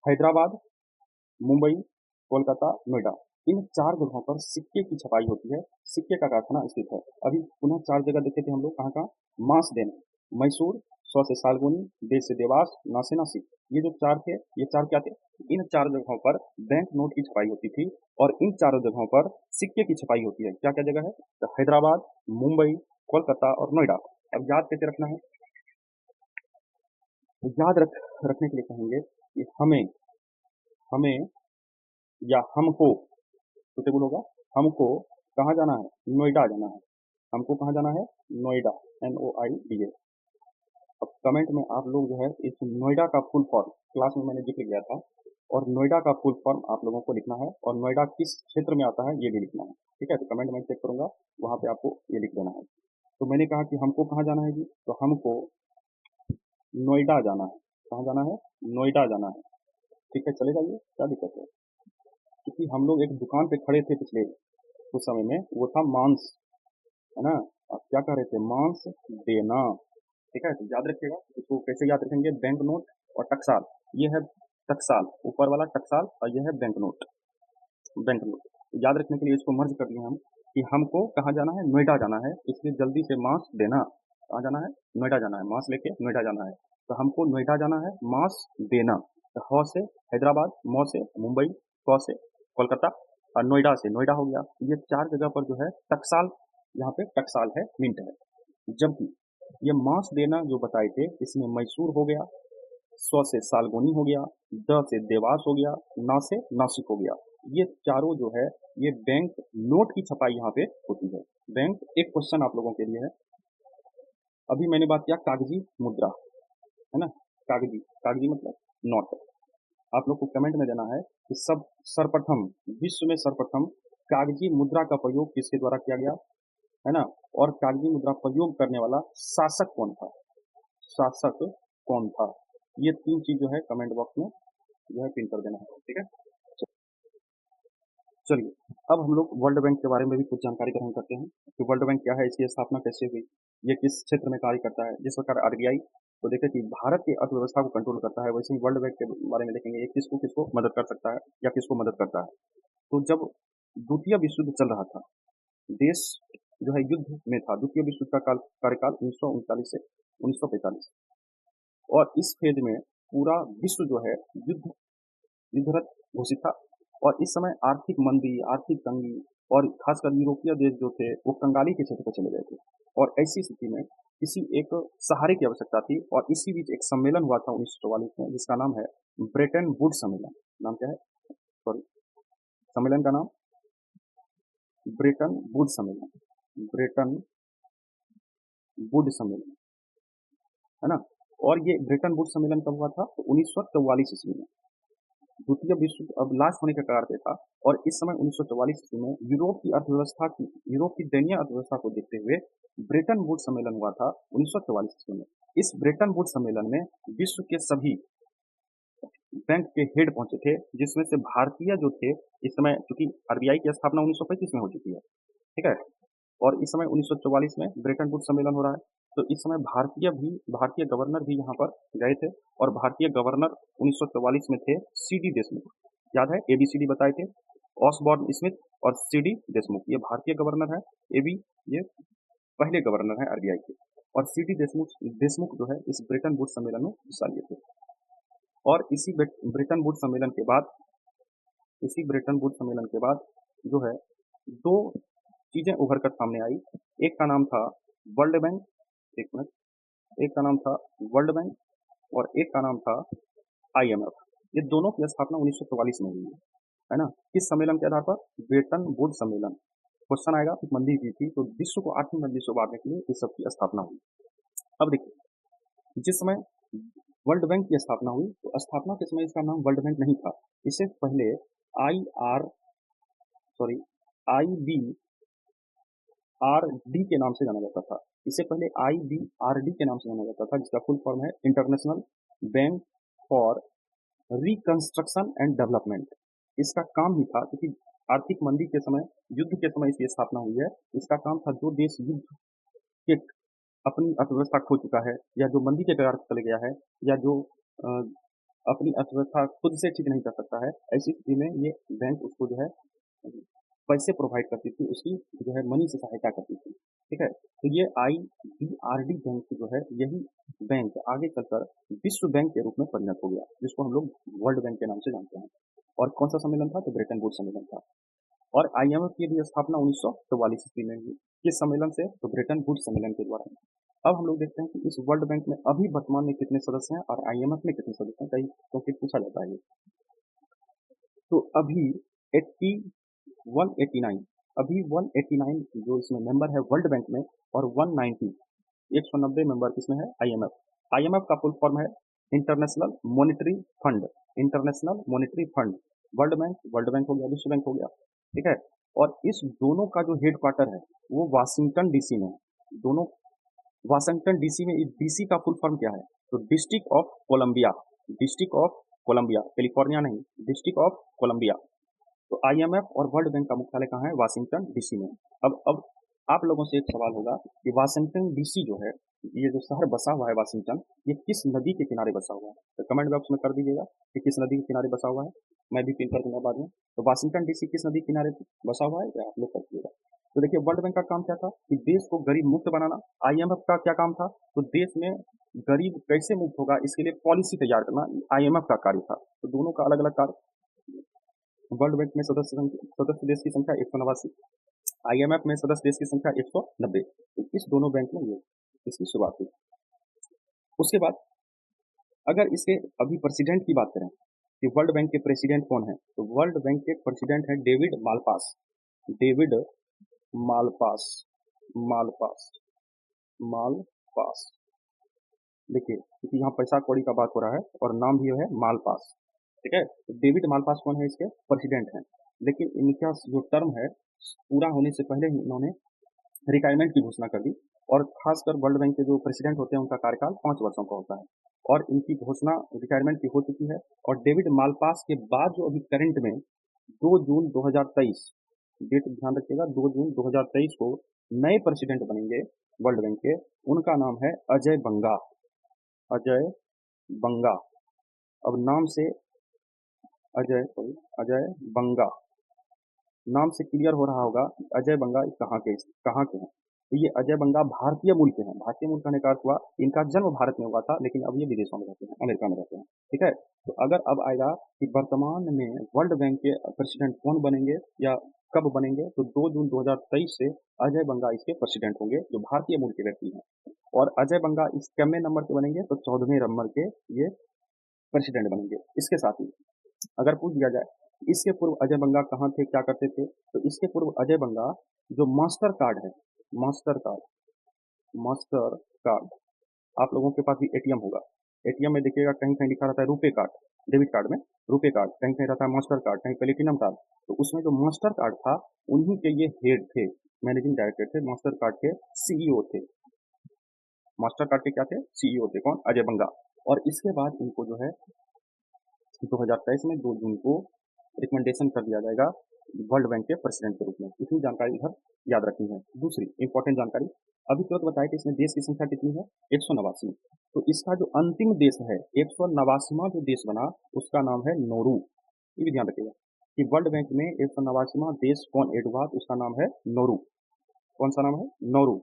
हैदराबाद, मुंबई, कोलकाता, नोएडा। इन चार जगहों पर सिक्के की छपाई होती है, सिक्के का कारखाना स्थित है। अभी पुनः चार जगह देखे थे हम लोग, कहाँ कहाँ? मांस देना, मैसूर, सौ से सालगोनी, देश से देवास, नासे नासिक। ये जो चार थे, ये चार क्या थे? इन चार जगहों पर बैंक नोट की छपाई होती थी और इन चारों जगहों पर सिक्के की छपाई होती है। क्या क्या जगह है? तो हैदराबाद, मुंबई, कोलकाता और नोएडा। अब याद कैसे रखना है? तो याद रखने के लिए कहेंगे कि हमें, हमें या हमको, सुटेबल होगा, हमको कहाँ जाना है? नोएडा जाना है। हमको कहाँ जाना है? नोएडा, NOIDA। अब कमेंट में आप लोग जो है इस नोएडा का फुल फॉर्म क्लास में मैंने लिख लिया था और नोएडा का फुल फॉर्म आप लोगों को लिखना है और नोएडा किस क्षेत्र में आता है ये भी लिखना है। ठीक है, तो कमेंट में चेक करूंगा, वहां पे आपको ये लिख देना है। तो मैंने कहा कि हमको कहाँ जाना है जी, तो हमको नोएडा जाना है। कहाँ जाना है? नोएडा जाना है। ठीक है, चले जाइए, क्या दिक्कत है? क्योंकि हम लोग एक दुकान पे खड़े थे पिछले कुछ समय में, वो था मांस, है ना? आप क्या कह रहे थे? मांस देना। ठीक है, तो याद रखिएगा। इसको कैसे याद रखेंगे? बैंक नोट और टकसाल। ये है टकसाल, ऊपर वाला टकसाल, और ये है बैंक नोट, बैंक नोट। तो याद रखने के लिए इसको मर्ज कर दिए हम कि हमको कहाँ जाना है? नोएडा जाना है, इसलिए जल्दी से मांस देना। कहाँ जाना है? नोएडा जाना है, मांस लेके नोएडा जाना है। तो हमको नोएडा जाना है, मांस देना। तो ह से हैदराबाद, म से मुंबई, क से कोलकाता और नोएडा से नोएडा हो गया। ये चार जगह पर जो है टकसाल, यहाँ पे टकसाल है, मिंट है। जबकि ये मांस देना जो बताए थे, इसमें मैसूर हो गया, स्व से सालगोनी हो गया, द से देवास हो गया, ना से नासिक हो गया। ये चारों जो है ये बैंक नोट की छपाई यहाँ पे होती है। बैंक, एक क्वेश्चन आप लोगों के लिए है। अभी मैंने बात किया कागजी मुद्रा, है ना? कागजी, कागजी मतलब नोट। आप लोग को कमेंट में देना है कि सब सर्वप्रथम, विश्व में सर्वप्रथम कागजी मुद्रा का प्रयोग किसके द्वारा किया गया, है ना? और कागजी मुद्रा प्रयोग करने वाला शासक कौन था? शासक कौन था? ये तीन चीज जो है कमेंट बॉक्स में जो है पिन कर देना है। ठीक है, चलिए अब हम लोग वर्ल्ड बैंक के बारे में भी कुछ जानकारी ग्रहण करते हैं कि वर्ल्ड बैंक क्या है, इसकी स्थापना कैसे हुई, ये किस क्षेत्र में कार्य करता है। जिस प्रकार RBI तो देखे कि भारत की अर्थव्यवस्था को कंट्रोल करता है, वैसे ही वर्ल्ड बैंक के बारे में देखेंगे ये किसको किसको मदद कर सकता है या किसको मदद करता है। तो जब द्वितीय विश्व युद्ध चल रहा था, देश जो है युद्ध में था, द्वितीय विश्व युद्ध का कार्यकाल 1939 से 1945, और इस फेज में पूरा विश्व जो है युद्ध, युद्धरत घोषित था। और इस समय आर्थिक मंदी, आर्थिक तंगी और खासकर यूरोपीय देश जो थे वो कंगाली के क्षेत्र पर चले गए थे। और ऐसी स्थिति में किसी एक सहारे की आवश्यकता थी और इसी बीच एक सम्मेलन हुआ था 1944 में, जिसका नाम है ब्रेटन वुड्स सम्मेलन। नाम क्या है? सॉरी, सम्मेलन का नाम ब्रेटन वुड्स सम्मेलन, ब्रेटन वुड सम्मेलन, है ना? और ये ब्रेटन वुड्स सम्मेलन कब हुआ था? तो 1944 ईस्वी में। द्वितीय विश्व युद्ध अब लास्ट होने के कगार पे था और इस समय 1944 ईस्वी में यूरोप की अर्थव्यवस्था की, यूरोप की दयनीय अर्थव्यवस्था को देखते हुए ब्रेटन वुड्स सम्मेलन हुआ था 1944 ईस्वी में। इस ब्रेटन वुड्स सम्मेलन में विश्व के सभी बैंक के हेड पहुंचे थे, जिसमें से भारतीय जो थे, इस समय चूंकि RBI की स्थापना 1935 में हो चुकी है, ठीक है, और इस समय 1944 में ब्रेटन वुड्स सम्मेलन हो रहा है। तो इस समय भारतीय गवर्नर भी यहाँ पर गए थे और भारतीय गवर्नर 1944 में थे CD देशमुख। याद है, ABCD बताए थे, ऑसबॉर्न स्मिथ और CD देशमुख, ये भारतीय गवर्नर है। AB ये पहले गवर्नर है RBI के, और CD देशमुख जो है इस ब्रेटन वुड्स सम्मेलन में हिस्सा लिए थे। और इसी ब्रेटन वुड्स सम्मेलन के बाद इसी ब्रेटन वुड सम्मेलन के बाद जो है दो चीजें उभर कर सामने आई। एक का नाम था वर्ल्ड बैंक, एक मिनट, एक का नाम था वर्ल्ड बैंक और एक का नाम था आईएमएफ। ये दोनों की स्थापना 1944 में हुई है ना। किस सम्मेलन के आधार पर? ब्रेटन वुड सम्मेलन। क्वेश्चन आएगा कि मंदी की थी तो विश्व को आर्थिक मंदी से उबारने के लिए इस सब की स्थापना हुई। अब देखिए, जिस समय वर्ल्ड बैंक की स्थापना हुई तो स्थापना के समय इसका नाम वर्ल्ड बैंक नहीं था। इससे पहले आई आर सॉरी IBRD के नाम से जाना जाता था। इससे पहले IBRD के नाम से जाना जाता था, जिसका फुल फॉर्म है international bank for reconstruction and development. इसका काम ही था, क्योंकि आर्थिक मंदी के समय, युद्ध के समय इसकी स्थापना हुई है। इसका काम था जो देश युद्ध के अपनी अर्थव्यवस्था खो चुका है या जो मंदी के कगार पर चले गया है या जो अ, अपनी अर्थव्यवस्था खुद से ठीक नहीं कर सकता है, ऐसी स्थिति में ये बैंक उसको जो है पैसे प्रोवाइड करती थी, उसकी जो है मनी से सहायता करती थी। ठीक है, तो ये IBRD बैंक जो है, यही बैंक आगे चलकर विश्व बैंक के रूप में परिणत हो गया, जिसको हम लोग वर्ल्ड बैंक के नाम से जानते हैं। और कौन सा सम्मेलन था? तो ब्रेटन वुड सम्मेलन था। और IMF की भी स्थापना 1944 ईस्वी में हुई। किस सम्मेलन से? तो ब्रेटन वुड सम्मेलन के द्वारा। अब हम लोग देखते हैं कि इस वर्ल्ड बैंक में अभी वर्तमान में कितने सदस्य हैं और IMF में कितने सदस्य हैं, कहीं क्योंकि पूछा जाता है ये। तो अभी 189 अभी 189 जो इसमें मेंबर है वर्ल्ड बैंक में, और 190 मेंबर किसमें है? IMF का फुल फॉर्म है international monetary fund. International monetary fund. World bank हो गया, विश्व बैंक हो गया। ठीक है, और इस दोनों का जो हेड क्वार्टर है वो वाशिंगटन डीसी में है। दोनों वाशिंगटन डीसी में। डीसी का फुल फॉर्म क्या है? तो District of Columbia. District of Columbia, California नहीं, डिस्ट्रिक्ट ऑफ कोलंबिया। तो IMF और वर्ल्ड बैंक का मुख्यालय कहाँ है? वाशिंगटन डीसी में। अब आप लोगों से एक सवाल होगा कि वाशिंगटन डीसी जो है, ये जो शहर बसा हुआ है वाशिंगटन, ये किस नदी के किनारे बसा हुआ है? तो कमेंट बॉक्स में कर दीजिएगा कि किस नदी के किनारे बसा हुआ है। मैं भी पिन कर दूंगा बाद में। तो वाशिंगटन डीसी किस नदी के किनारे बसा हुआ है, आप लोग कर दीजिएगा। तो देखिए, वर्ल्ड बैंक का काम क्या था कि देश को गरीब मुक्त बनाना। IMF का क्या काम था? तो देश में गरीब कैसे मुक्त होगा, इसके लिए पॉलिसी तैयार करना IMF का कार्य था। तो दोनों का अलग अलग कार्य। वर्ल्ड बैंक में सदस्य देश की संख्या 189, IMF में सदस्य देश की संख्या 190। तो इस दोनों बैंक में ये इसकी शुरुआत हुई। उसके बाद अगर इसके अभी प्रेसिडेंट की बात करें कि वर्ल्ड बैंक के प्रेसिडेंट कौन है, तो वर्ल्ड बैंक के प्रेसिडेंट है David Malpass. David Malpass Malpass Malpass. देखिए, क्योंकि यहाँ पैसा कौड़ी का बात हो रहा है और नाम भी है मालपास। ठीक है, तो डेविड मालपास कौन है? इसके प्रेसिडेंट हैं। लेकिन इनका जो टर्म है पूरा होने से पहले ही इन्होंने रिटायरमेंट की घोषणा कर दी। और खासकर वर्ल्ड बैंक के जो प्रेसिडेंट होते हैं उनका कार्यकाल 5 वर्षों का होता है, और इनकी घोषणा रिटायरमेंट की हो चुकी है। और डेविड मालपास के बाद जो अभी करंट में 2 जून 2023, डेट ध्यान रखिएगा, 2 जून 2023 को नए प्रेसिडेंट बनेंगे वर्ल्ड बैंक के। उनका नाम है अजय बंगा। अजय बंगा। अब नाम से अजय बंगा नाम से क्लियर हो रहा होगा कि अजय बंगा कहाँ के हैं। तो ये अजय बंगा भारतीय मूल के हैं। भारतीय मूल का अर्थ हुआ इनका जन्म भारत में हुआ था, लेकिन अब ये विदेशों में रहते हैं, अमेरिका में रहते हैं। ठीक है, तो अगर अब आएगा कि वर्तमान में वर्ल्ड बैंक के प्रेसिडेंट कौन बनेंगे या कब बनेंगे, तो 2 जून 2023 से अजय बंगा इसके प्रेसिडेंट होंगे, जो भारतीय मूल के व्यक्ति हैं। और अजय बंगा इस कितने नंबर के बनेंगे? तो 14वें नंबर के ये प्रेसिडेंट बनेंगे। इसके साथ ही अगर पूछ दिया जाए इसके पूर्व अजय बंगा कहाँ थे, क्या करते थे, तो इसके पूर्व अजय बंगा जो मास्टर कार्ड है, मास्टर कार्ड, आप लोगों के पास भी एटीएम होगा। एटीएम में देखिएगा कहीं कहीं लिखा रहता है रुपे कार्ड, डेबिट कार्ड में रुपे कार्ड, कहीं कहीं रहता है मास्टर कार्ड, कहीं प्लेटिनम कार्ड। तो उसमें जो मास्टर कार्ड था उन्हीं के ये हेड थे, मैनेजिंग डायरेक्टर थे, मास्टर कार्ड के सीईओ थे। मास्टर कार्ड के क्या थे? सीईओ थे। कौन? अजय बंगा। और इसके बाद इनको जो है 2023 में 2 जून को रिकमेंडेशन कर दिया जाएगा वर्ल्ड बैंक के प्रेसिडेंट के रूप में। इतनी जानकारी इधर याद रखनी है। दूसरी इंपॉर्टेंट जानकारी, अभी तुरंत बताया कि इसमें देश की संख्या कितनी है? 189। तो इसका जो अंतिम देश है, 189वां जो देश बना, उसका नाम है नोरू। ये भी ध्यान रखिएगा कि वर्ल्ड बैंक में 189वां देश कौन एड हुआ, तो उसका नाम है नोरू। कौन सा नाम है? नोरू।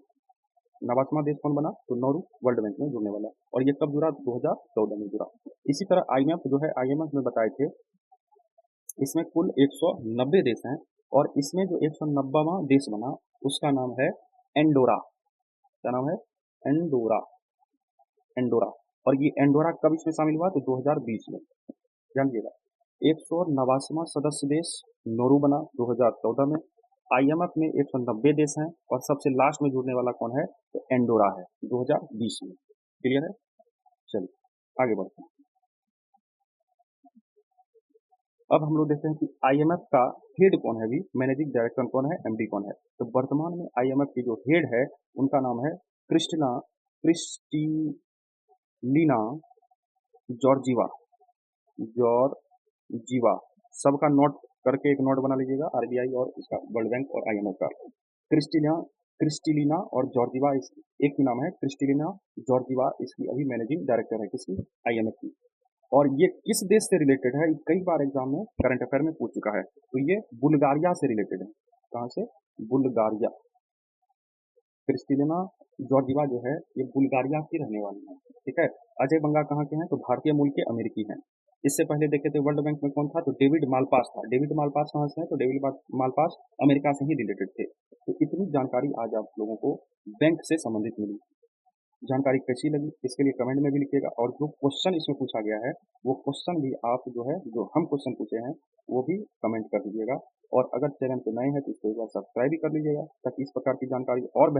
89वां देश कौन बना? तो नोरू वर्ल्ड बैंक में जुड़ने वाला। और ये कब जुड़ा? 2014 में जुड़ा। इसी तरह IMF जो है, IMF में बताए थे इसमें कुल 190 देश हैं और इसमें जो 190वां देश बना उसका नाम है एंडोरा। क्या नाम है? एंडोरा। एंडोरा। और ये एंडोरा कब इसमें शामिल हुआ? तो 2020 में। ध्यान दीजिएगा। 189वां सदस्य देश नोरू बना 2014 में। आईएमएफ में 190 देश हैं और सबसे लास्ट में जुड़ने वाला कौन है? तो एंडोरा है 2020 में। क्लियर है? चलिए आगे बढ़ते हैं। अब हम लोग देखते हैं कि आईएमएफ का हेड कौन है, अभी मैनेजिंग डायरेक्टर कौन है, एमडी कौन है। तो वर्तमान में आईएमएफ की जो हेड है उनका नाम है क्रिस्टिलीना जॉर्जीवा। जॉर्जीवा। सबका नोट करके एक नोट बना लीजिएगा, आरबीआई और इसका वर्ल्ड बैंक और आईएमएफ का। क्रिस्टिलिना क्रिस्टिलिना और जॉर्जीवा एक ही नाम है, क्रिस्टिलिना जॉर्जीवा इसकी अभी मैनेजिंग डायरेक्टर है, किसकी? आईएमएफ की। और ये किस देश से रिलेटेड है? कई बार एग्जाम में करंट अफेयर में पूछ चुका है। तो ये बुल्गारिया से रिलेटेड है। कहाँ से? बुल्गारिया। क्रिस्टिलिना जॉर्जीवा जो है ये बुल्गारिया की रहने वाली है। ठीक है। अजय बंगा कहाँ के हैं? तो भारतीय मूल के अमेरिकी हैं। इससे पहले देखे थे वर्ल्ड बैंक में कौन था? तो डेविड मालपास था। डेविड मालपास कहाँ से है? तो डेविड मालपास अमेरिका से ही रिलेटेड थे। तो इतनी जानकारी आज आप लोगों को बैंक से संबंधित मिली। जानकारी कैसी लगी इसके लिए कमेंट में भी लिखिएगा, और जो क्वेश्चन इसमें पूछा गया है वो क्वेश्चन भी आप जो है, जो हम क्वेश्चन पूछे हैं वो भी कमेंट कर दीजिएगा। और अगर चैनल पे नए हैं तो इसको एक बार सब्सक्राइब भी कर लीजिएगा ताकि इस प्रकार की जानकारी और